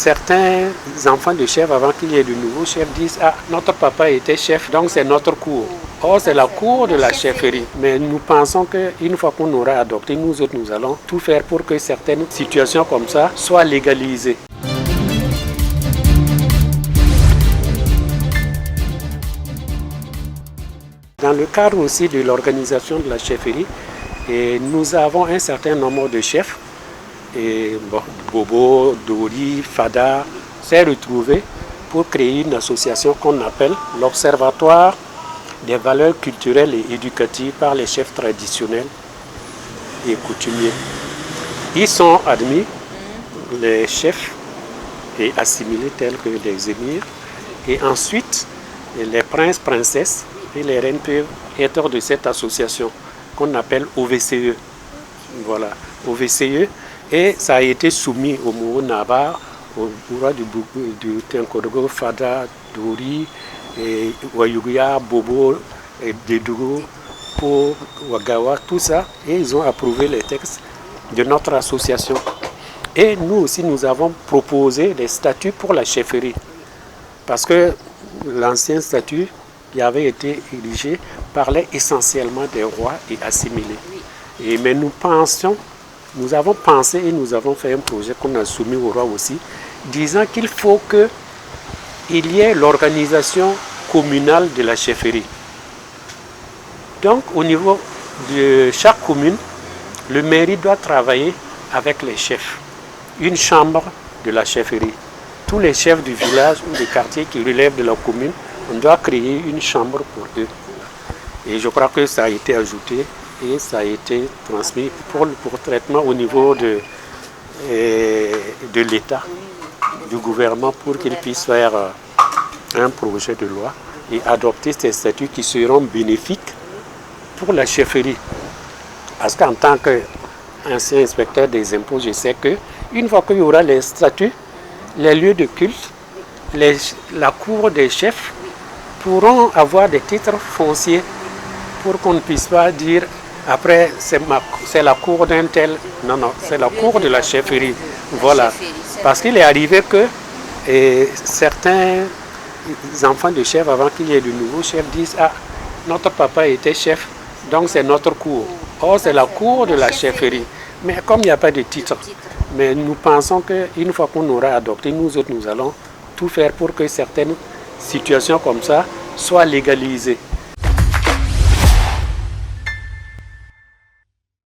certains enfants de chefs, avant qu'il y ait de nouveaux chefs, disent « Ah, notre papa était chef, donc c'est notre cour ». Or, c'est la cour de la chefferie. Mais nous pensons qu'une fois qu'on aura adopté, nous autres, nous allons tout faire pour que certaines situations comme ça soient légalisées. Dans le cadre aussi de l'organisation de la chefferie, nous avons un certain nombre de chefs. Et bon, Bobo, Dori, Fada s'est retrouvé pour créer une association qu'on appelle l'Observatoire des valeurs culturelles et éducatives par les chefs traditionnels et coutumiers. Ils sont admis, les chefs, et assimilés tels que les émirs. Et ensuite, les princes, princesses et les reines peuvent être de cette association qu'on appelle OVCE. Voilà, OVCE. Et ça a été soumis au Mouro Nabar, au roi du Tenkodogo, Fada, Dori, Wayuguya, Bobo, Dedogo, Po, Wagawa, tout ça. Et ils ont approuvé les textes de notre association. Et nous aussi, nous avons proposé des statuts pour la chefferie. Parce que l'ancien statut qui avait été érigé parlait essentiellement des rois et assimilés. Mais nous avons pensé et nous avons fait un projet qu'on a soumis au roi aussi, disant qu'il faut qu'il y ait l'organisation communale de la chefferie. Donc, au niveau de chaque commune, le mairie doit travailler avec les chefs. Une chambre de la chefferie. Tous les chefs du village ou du quartier qui relèvent de la commune, on doit créer une chambre pour eux. Et je crois que ça a été ajouté et ça a été transmis pour traitement au niveau de l'État, du gouvernement, pour qu'il puisse faire un projet de loi et adopter ces statuts qui seront bénéfiques pour la chefferie. Parce qu'en tant qu'ancien inspecteur des impôts, je sais qu'une fois qu'il y aura les statuts, les lieux de culte, la cour des chefs pourront avoir des titres fonciers pour qu'on ne puisse pas dire après c'est la cour d'un tel. Non, non, c'est la cour de la chefferie. Voilà. Parce qu'il est arrivé que certains enfants de chefs, avant qu'il y ait de nouveaux chefs, disent « Ah, notre papa était chef, donc c'est notre cour ». Or, c'est la cour de la chefferie. Mais comme il n'y a pas de titre, mais nous pensons qu'une fois qu'on aura adopté, nous autres, nous allons tout faire pour que certaines situations comme ça soient légalisées.